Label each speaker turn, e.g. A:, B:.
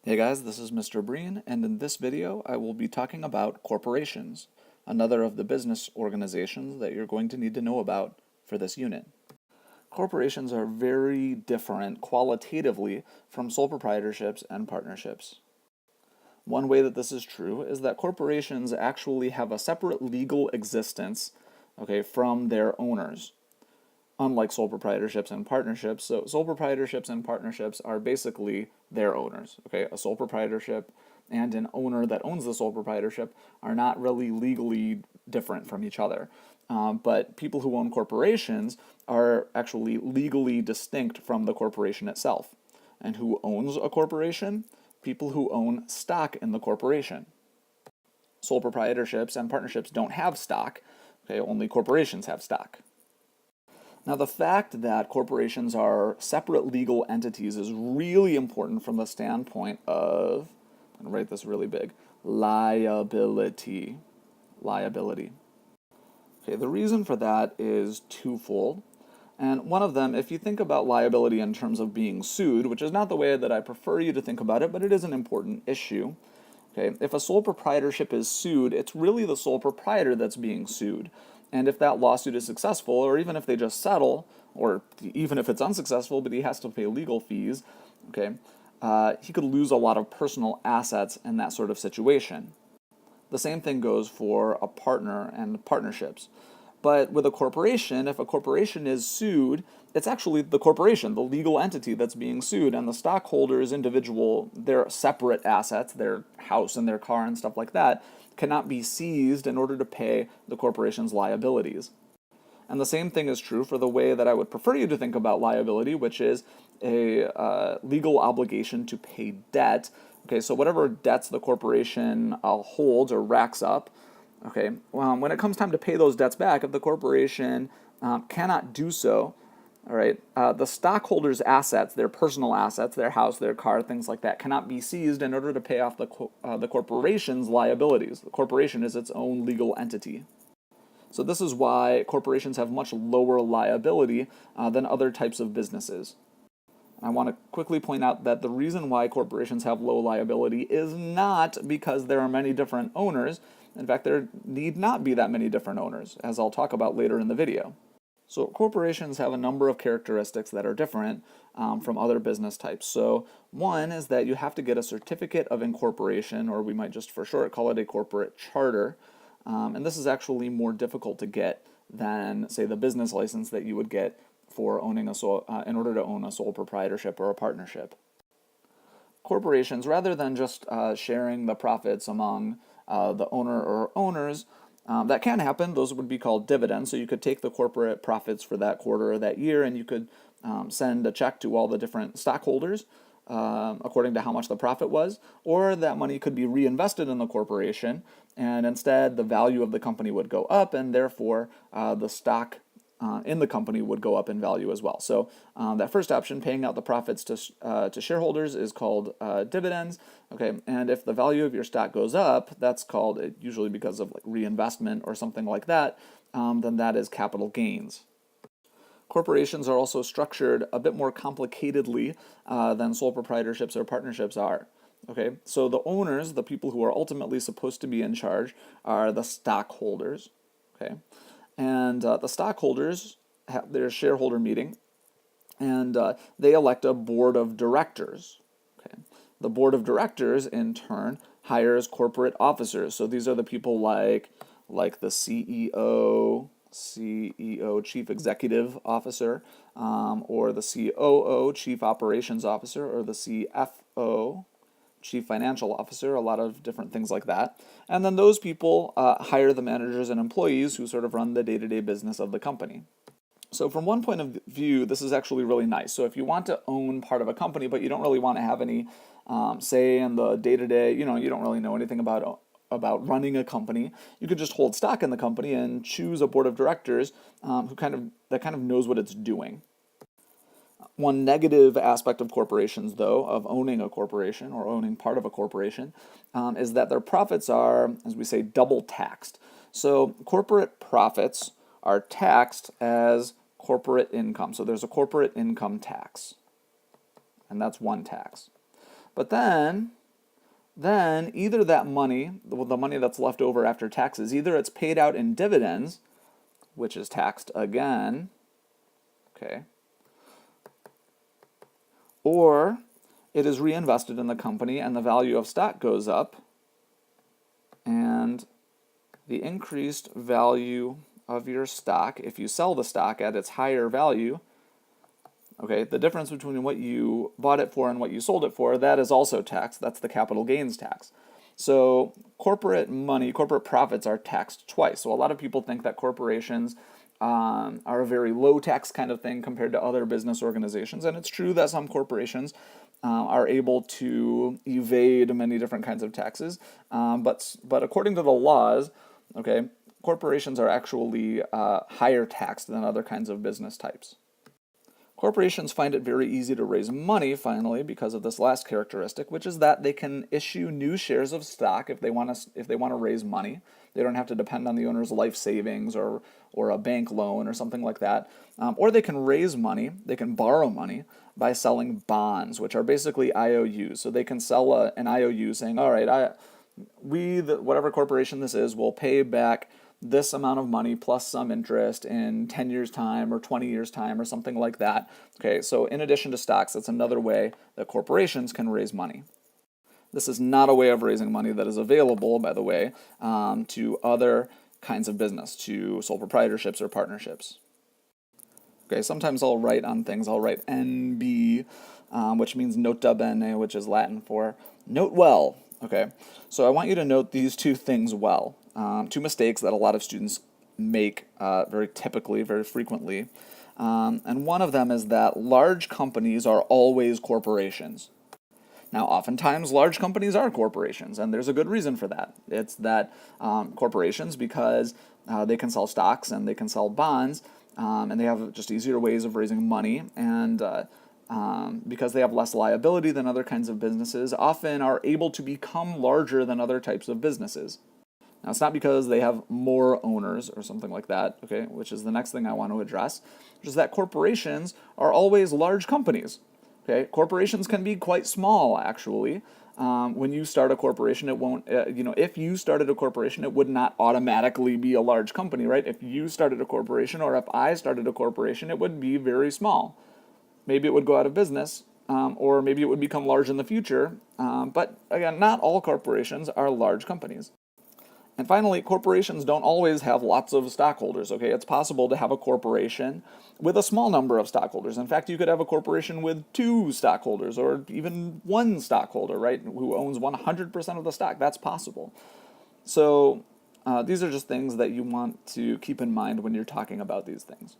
A: Hey guys, this is Mr. Breen, and in this video I will be talking about corporations, another of the business organizations that you're going to need to know about for this unit. Corporations are very different qualitatively from sole proprietorships and partnerships. One way that this is true is that corporations actually have a separate legal existence, from their owners, unlike sole proprietorships and partnerships. So sole proprietorships and partnerships are basically their owners. A sole proprietorship and an owner that owns the sole proprietorship are not really legally different from each other. But people who own corporations are actually legally distinct from the corporation itself. And who owns a corporation? People who own stock in the corporation. Sole proprietorships and partnerships don't have stock. Only corporations have stock. Now, the fact that corporations are separate legal entities is really important from the standpoint of, I'm going to write this really big, liability. Liability. The reason for that is twofold. And one of them, if you think about liability in terms of being sued, which is not the way that I prefer you to think about it, but it is an important issue. If a sole proprietorship is sued, it's really the sole proprietor that's being sued. And if that lawsuit is successful, or even if they just settle, or even if it's unsuccessful, but he has to pay legal fees, he could lose a lot of personal assets in that sort of situation. The same thing goes for a partner and partnerships. But with a corporation, if a corporation is sued, it's actually the corporation, the legal entity that's being sued, and the stockholders, individual, their separate assets, their house and their car and stuff like that, cannot be seized in order to pay the corporation's liabilities. And the same thing is true for the way that I would prefer you to think about liability, which is a legal obligation to pay debt. So whatever debts the corporation holds or racks up, when it comes time to pay those debts back, if the corporation cannot do so, the stockholders' assets, their personal assets, their house, their car, things like that, cannot be seized in order to pay off the corporation's liabilities. The corporation is its own legal entity. So this is why corporations have much lower liability than other types of businesses. I want to quickly point out that the reason why corporations have low liability is not because there are many different owners. In fact, there need not be that many different owners, as I'll talk about later in the video. So corporations have a number of characteristics that are different from other business types. So one is that you have to get a certificate of incorporation, or we might just for short call it a corporate charter. And this is actually more difficult to get than, say, the business license that you would get for owning in order to own a sole proprietorship or a partnership. Corporations, rather than just sharing the profits among the owner or owners, that can happen. Those would be called dividends. So you could take the corporate profits for that quarter or that year, and you could send a check to all the different stockholders according to how much the profit was, or that money could be reinvested in the corporation, and instead the value of the company would go up, and therefore the stock in the company would go up in value as well. So that first option, paying out the profits to shareholders, is called dividends. And if the value of your stock goes up, that's called, usually because of like reinvestment or something like that, then that is capital gains. Corporations are also structured a bit more complicatedly than sole proprietorships or partnerships are. So the owners, the people who are ultimately supposed to be in charge, are the stockholders. And the stockholders have their shareholder meeting, and they elect a board of directors. The board of directors, in turn, hires corporate officers. So these are the people like the CEO, Chief Executive Officer, or the COO, Chief Operations Officer, or the CFO, Chief Financial Officer, a lot of different things like that. And then those people hire the managers and employees who sort of run the day-to-day business of the company. So from one point of view, this is actually really nice. So if you want to own part of a company, but you don't really want to have any say in the day-to-day, you don't really know anything about running a company, you could just hold stock in the company and choose a board of directors that kind of knows what it's doing. One negative aspect of corporations, though, of owning a corporation or owning part of a corporation, is that their profits are, as we say, double taxed. So corporate profits are taxed as corporate income. So there's a corporate income tax, and that's one tax. But then either that money, the money that's left over after taxes, either it's paid out in dividends, which is taxed again, okay, or it is reinvested in the company and the value of stock goes up, and the increased value of your stock, if you sell the stock at its higher value, okay, the difference between what you bought it for and what you sold it for, that is also taxed. That's the capital gains tax. So corporate money, corporate profits are taxed twice. So a lot of people think that corporations are a very low tax kind of thing compared to other business organizations. And it's true that some corporations are able to evade many different kinds of taxes. But according to the laws, okay, corporations are actually higher taxed than other kinds of business types. Corporations find it very easy to raise money, finally, because of this last characteristic, which is that they can issue new shares of stock if they want to raise money. They don't have to depend on the owner's life savings or a bank loan or something like that. Or they can raise money, they can borrow money by selling bonds, which are basically IOUs. So they can sell an IOU saying, all right, whatever corporation this is, will pay back this amount of money plus some interest in 10 years' time or 20 years' time or something like that. Okay, so in addition to stocks, that's another way that corporations can raise money. This is not a way of raising money that is available, by the way, to other kinds of business, to sole proprietorships or partnerships. Okay, sometimes I'll write on things, I'll write NB, which means Nota Bene, which is Latin for note well. Okay, so I want you to note these two things well. Two mistakes that a lot of students make very typically, very frequently. And one of them is that large companies are always corporations. Now, oftentimes, large companies are corporations, and there's a good reason for that. It's that corporations, because they can sell stocks and they can sell bonds, and they have just easier ways of raising money, and because they have less liability than other kinds of businesses, often are able to become larger than other types of businesses. Now, it's not because they have more owners or something like that, okay, which is the next thing I want to address, which is that corporations are always large companies. Okay, corporations can be quite small, actually. When you start a corporation, it won't, if you started a corporation, it would not automatically be a large company, right? If you started a corporation or if I started a corporation, it would be very small. Maybe it would go out of business, or maybe it would become large in the future. But again, not all corporations are large companies. And finally, corporations don't always have lots of stockholders, okay? It's possible to have a corporation with a small number of stockholders. In fact, you could have a corporation with 2 stockholders or even 1 stockholder, right, who owns 100% of the stock. That's possible. So these are just things that you want to keep in mind when you're talking about these things.